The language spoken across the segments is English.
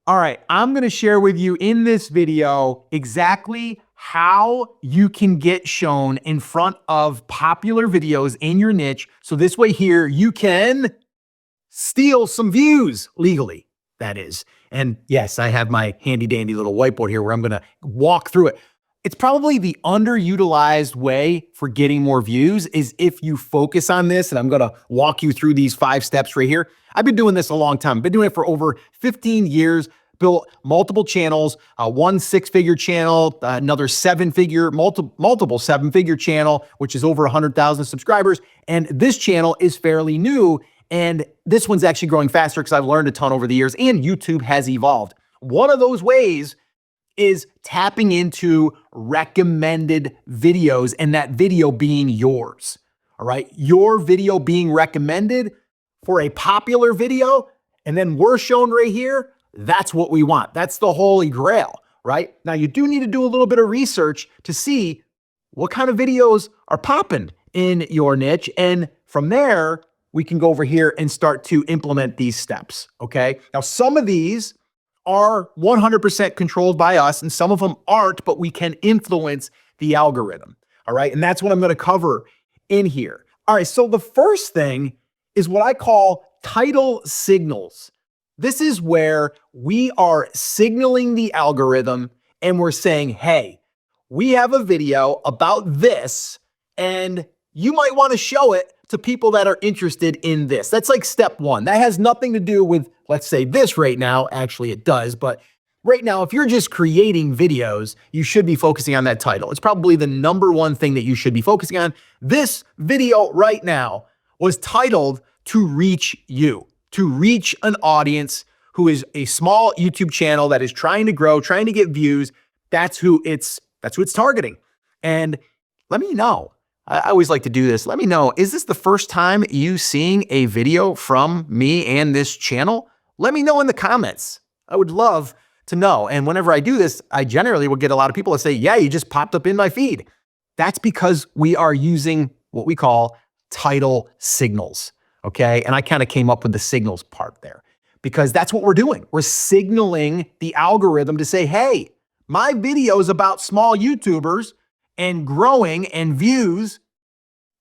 All right, I'm gonna share with you in this video exactly how you can get shown in front of popular videos in your niche. So this way here, you can steal some views legally, that is. And yes, I have my handy dandy little whiteboard here where I'm gonna walk through it. It's probably the underutilized way for getting more views is if you focus on this, and I'm gonna walk you through these 5 steps right here. I've been doing this a long time. I've been doing it for over 15 years, built multiple channels, one 6-figure channel, another 7-figure, multiple 7-figure channel, which is over 100,000 subscribers. And this channel is fairly new. And this one's actually growing faster because I've learned a ton over the years and YouTube has evolved. One of those ways is tapping into recommended videos and that video being yours, all right? Your video being recommended for a popular video, and then we're shown right here, that's what we want. That's the holy grail, right? Now, you do need to do a little bit of research to see what kind of videos are popping in your niche, and from there, we can go over here and start to implement these steps, okay? Now, some of these are 100% controlled by us, and some of them aren't, but we can influence the algorithm, all right? And that's what I'm gonna cover in here. All right, so the first thing is what I call title signals. This is where we are signaling the algorithm and we're saying, hey, we have a video about this, and you might wanna show it to people that are interested in this. That's like step one. That has nothing to do with, let's say, this right now. Actually, it does. But right now, if you're just creating videos, you should be focusing on that title. It's probably the number one thing that you should be focusing on. This video right now was titled to reach you, to reach an audience who is a small YouTube channel that is trying to grow, trying to get views. That's who it's targeting. And let me know. I always like to do this. Let me know, is this the first time you seeing a video from me and this channel? Let me know in the comments. I would love to know. And whenever I do this, I generally will get a lot of people that say, yeah, you just popped up in my feed. That's because we are using what we call title signals, okay? And I kind of came up with the signals part there because that's what we're doing. We're signaling the algorithm to say, hey, my video is about small YouTubers and growing and views,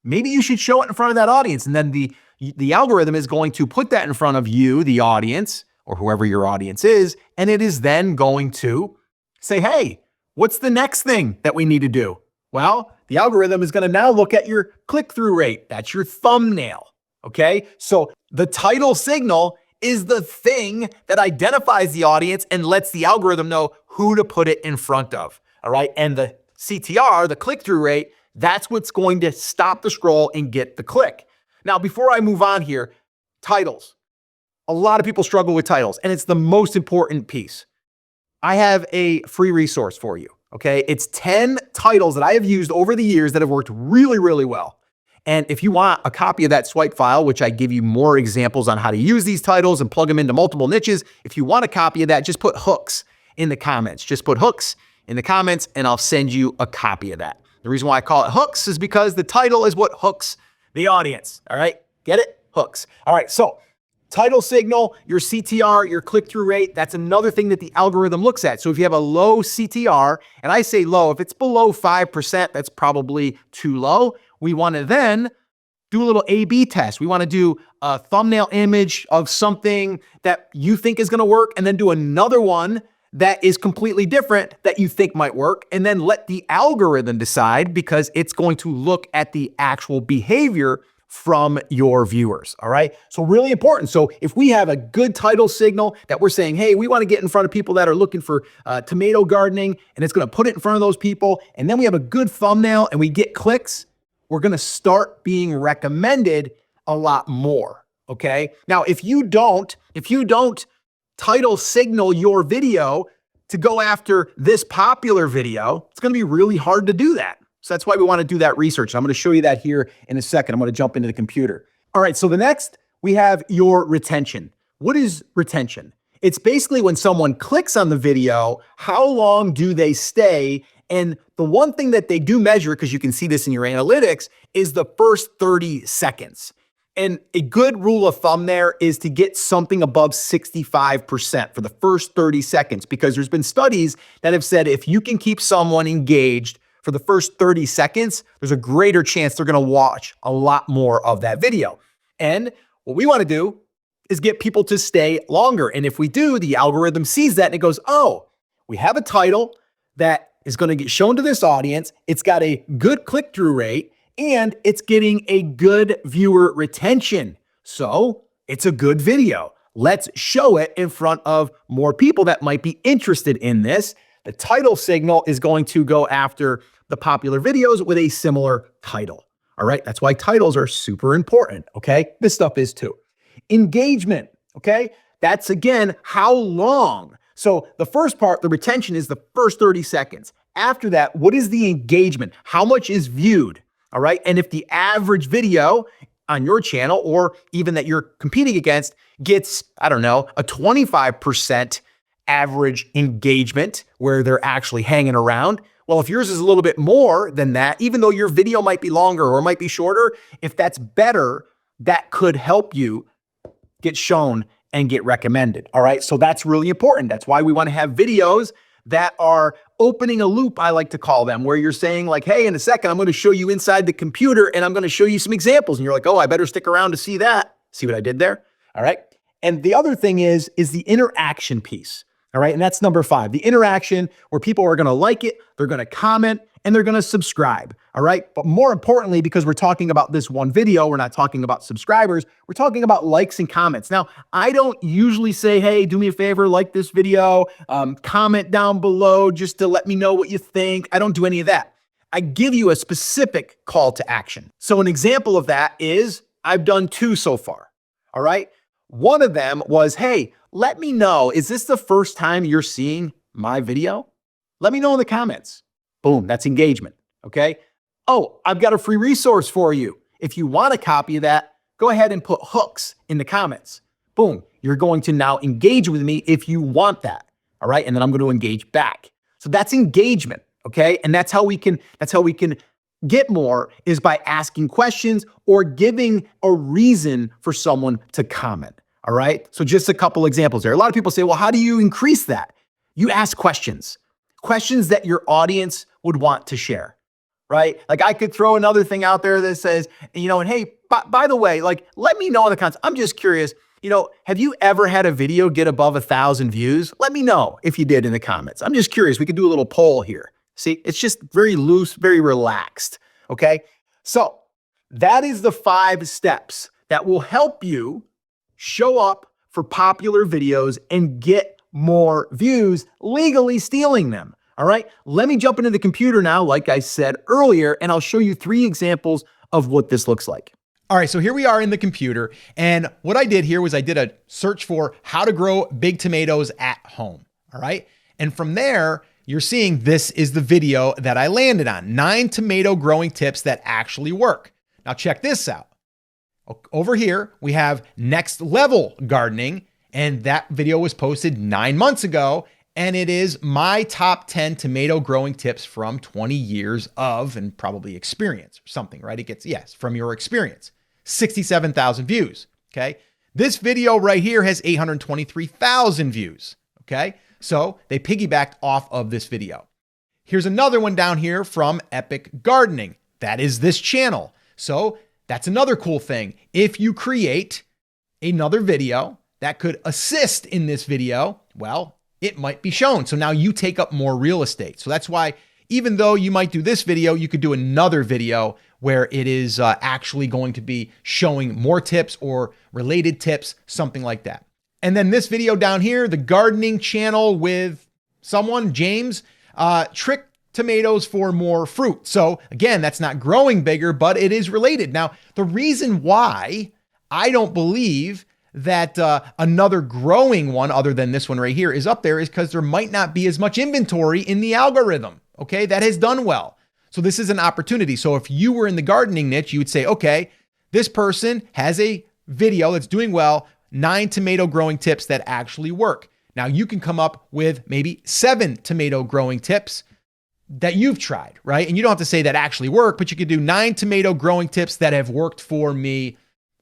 maybe you should show it in front of that audience. And then the algorithm is going to put that in front of you, the audience, or whoever your audience is, and it is then going to say, hey, what's the next thing that we need to do? Well, the algorithm is gonna now look at your click-through rate. That's your thumbnail, okay? So the title signal is the thing that identifies the audience and lets the algorithm know who to put it in front of, all right? And the CTR, the click-through rate, that's what's going to stop the scroll and get the click. Now, before I move on here, titles. A lot of people struggle with titles, and it's the most important piece. I have a free resource for you, okay? It's 10 titles that I have used over the years that have worked really, really well. And if you want a copy of that swipe file, which I give you more examples on how to use these titles and plug them into multiple niches, if you want a copy of that, just put hooks in the comments. Just put hooks in the comments and I'll send you a copy of that. The reason why I call it hooks is because the title is what hooks the audience, all right? Get it? Hooks. All right, so title signal, your CTR, your click-through rate, that's another thing that the algorithm looks at. So if you have a low CTR, and I say low, if it's below 5%, that's probably too low. We wanna then do a little A/B test. We wanna do a thumbnail image of something that you think is gonna work, and then do another one that is completely different that you think might work, and then let the algorithm decide because it's going to look at the actual behavior from your viewers, all right? So really important. So if we have a good title signal that we're saying, hey, we want to get in front of people that are looking for tomato gardening, and it's going to put it in front of those people, and then we have a good thumbnail and we get clicks, we're going to start being recommended a lot more, okay? Now, if you don't title signal your video to go after this popular video, it's gonna be really hard to do that. So that's why we wanna do that research. I'm gonna show you that here in a second. I'm gonna jump into the computer. All right, so the next, we have your retention. What is retention? It's basically when someone clicks on the video, how long do they stay? And the one thing that they do measure, because you can see this in your analytics, is the first 30 seconds. And a good rule of thumb there is to get something above 65% for the first 30 seconds, because there's been studies that have said if you can keep someone engaged for the first 30 seconds, there's a greater chance they're going to watch a lot more of that video. And what we want to do is get people to stay longer. And if we do, the algorithm sees that and it goes, oh, we have a title that is going to get shown to this audience. It's got a good click-through rate, and it's getting a good viewer retention. So it's a good video. Let's show it in front of more people that might be interested in this. The title signal is going to go after the popular videos with a similar title. All right, that's why titles are super important, okay? This stuff is too. Engagement, okay? That's again, how long? So the first part, the retention, is the first 30 seconds. After that, what is the engagement? How much is viewed? All right. And if the average video on your channel, or even that you're competing against, gets, I don't know, a 25% average engagement where they're actually hanging around. Well, if yours is a little bit more than that, even though your video might be longer or might be shorter, if that's better, that could help you get shown and get recommended. All right. So that's really important. That's why we want to have videos that are opening a loop, I like to call them, where you're saying like, hey, in a second, I'm going to show you inside the computer and I'm going to show you some examples. And you're like, oh, I better stick around to see that. See what I did there? All right. And the other thing is the interaction piece. All right. And that's number 5, the interaction, where people are going to like it, they're going to comment, and they're going to subscribe. All right. But more importantly, because we're talking about this one video, we're not talking about subscribers, we're talking about likes and comments. Now, I don't usually say, hey, do me a favor, like this video, comment down below just to let me know what you think. I don't do any of that. I give you a specific call to action. So an example of that is I've done 2 so far. All right. One of them was, hey, let me know, is this the first time you're seeing my video? Let me know in the comments. Boom, that's engagement, okay? Oh, I've got a free resource for you. If you want a copy of that, go ahead and put hooks in the comments. Boom, you're going to now engage with me if you want that, all right? And then I'm going to engage back. So that's engagement, okay? And that's how we can get more, is by asking questions or giving a reason for someone to comment, all right? So just a couple examples there. A lot of people say, well, how do you increase that? You ask questions that your audience would want to share, right? Like I could throw another thing out there that says, and hey, by the way, like, let me know in the comments. I'm just curious, have you ever had a video get above 1,000 views? Let me know if you did in the comments. I'm just curious. We could do a little poll here. See, it's just very loose, very relaxed, okay? So that is the 5 steps that will help you show up for popular videos and get more views, legally stealing them. All right, let me jump into the computer now, like I said earlier, and I'll show you 3 examples of what this looks like. All right, so here we are in the computer, and what I did here was I did a search for how to grow big tomatoes at home. All right, and from there, you're seeing this is the video that I landed on, 9 tomato growing tips that actually work. Now check this out. Over here, we have next level gardening, and that video was posted 9 months ago, and it is my top 10 tomato growing tips from 20 years of, and probably experience or something, right? It gets, yes, from your experience, 67,000 views, okay? This video right here has 823,000 views, okay? So they piggybacked off of this video. Here's another one down here from Epic Gardening. That is this channel. So that's another cool thing. If you create another video that could assist in this video, well, it might be shown. So now you take up more real estate. So that's why, even though you might do this video, you could do another video where it is actually going to be showing more tips or related tips, something like that. And then this video down here, the gardening channel with someone, James, trick tomatoes for more fruit. So again, that's not growing bigger, but it is related. Now, the reason why I don't believe that another growing one other than this one right here is up there is because there might not be as much inventory in the algorithm, okay, that has done well. So this is an opportunity. So if you were in the gardening niche, you would say, okay, this person has a video that's doing well, 9 tomato growing tips that actually work. Now you can come up with maybe 7 tomato growing tips that you've tried, right? And you don't have to say that actually work, but you could do 9 tomato growing tips that have worked for me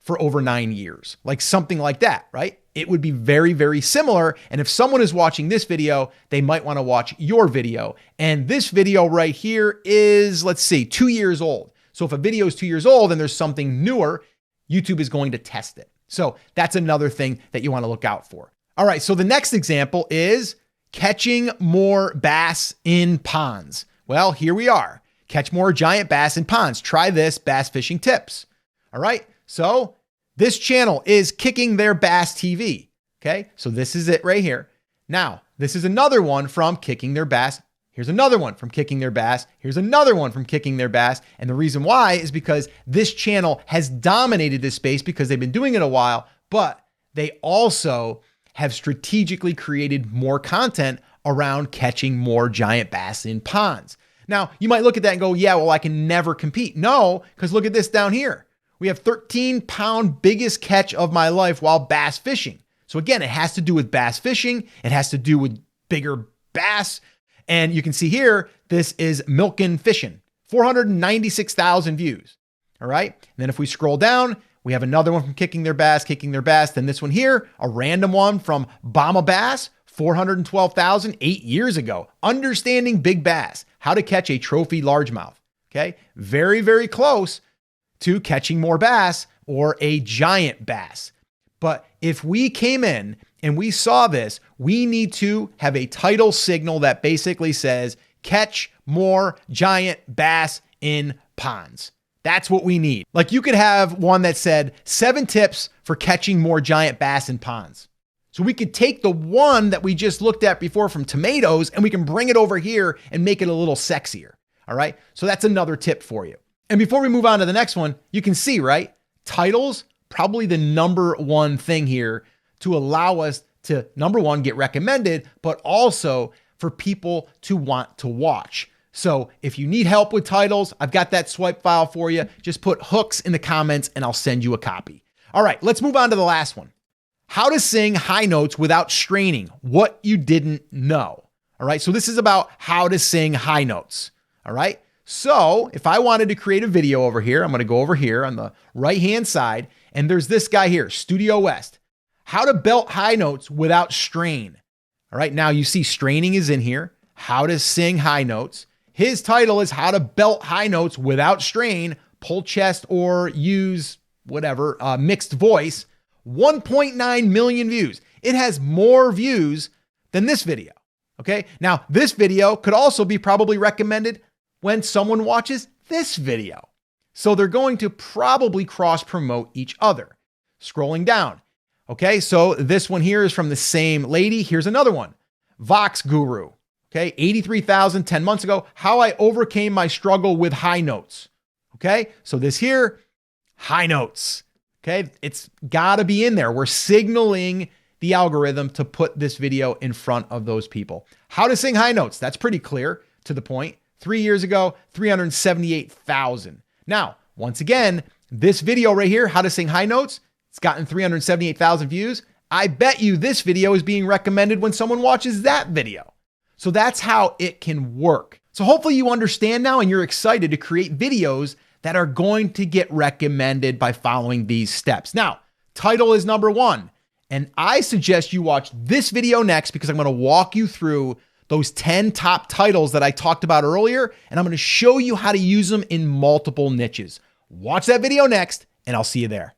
for over 9 years, like something like that, right? It would be very, very similar. And if someone is watching this video, they might want to watch your video. And this video right here is, let's see, 2 years old. So if a video is 2 years old and there's something newer, YouTube is going to test it. So that's another thing that you want to look out for. All right, so the next example is catching more bass in ponds. Well, here we are. Catch more giant bass in ponds. Try this bass fishing tips. All right, so this channel is Kicking Their Bass TV. Okay, so this is it right here. Now, this is another one from Kicking Their Bass. Here's another one from Kicking Their Bass. Here's another one from Kicking Their Bass. And the reason why is because this channel has dominated this space because they've been doing it a while, but they also have strategically created more content around catching more giant bass in ponds. Now, you might look at that and go, yeah, well, I can never compete. No, because look at this down here. We have 13-pound biggest catch of my life while bass fishing. So again, it has to do with bass fishing. It has to do with bigger bass. And you can see here, this is Milkin' Fishing, 496,000 views. All right. And then if we scroll down, we have another one from Kicking Their Bass. Then this one here, a random one from Bama Bass, 412,000 8 years ago. Understanding Big Bass, how to catch a trophy largemouth. Okay. Very, very close to catching more bass or a giant bass. But if we came in and we saw this, we need to have a title signal that basically says, catch more giant bass in ponds. That's what we need. Like you could have one that said 7 tips for catching more giant bass in ponds. So we could take the one that we just looked at before from tomatoes and we can bring it over here and make it a little sexier. All right. So that's another tip for you. And before we move on to the next one, you can see, right? Titles, probably the number one thing here to allow us to, number one, get recommended, but also for people to want to watch. So if you need help with titles, I've got that swipe file for you. Just put hooks in the comments and I'll send you a copy. All right, let's move on to the last one. How to sing high notes without straining, what you didn't know. All right, so this is about how to sing high notes. All right, so if I wanted to create a video over here, I'm going to go over here on the right-hand side, and there's this guy here, Studio West. How to belt high notes without strain. All right, now you see straining is in here. How to sing high notes. His title is How to Belt High Notes Without Strain, Pull Chest or Use whatever, mixed voice. 1.9 million views. It has more views than this video. Okay, now this video could also be probably recommended when someone watches this video. So they're going to probably cross promote each other. Scrolling down. Okay, so this one here is from the same lady. Here's another one. Vox Guru. Okay, 83,000 10 months ago. How I overcame my struggle with high notes. Okay, so this here, high notes. Okay, it's got to be in there. We're signaling the algorithm to put this video in front of those people. How to sing high notes. That's pretty clear to the point. 3 years ago, 378,000. Now, once again, this video right here, how to sing high notes, it's gotten 378,000 views. I bet you this video is being recommended when someone watches that video. So that's how it can work. So hopefully you understand now and you're excited to create videos that are going to get recommended by following these steps. Now, title is number one. And I suggest you watch this video next because I'm going to walk you through those 10 top titles that I talked about earlier, and I'm going to show you how to use them in multiple niches. Watch that video next, and I'll see you there.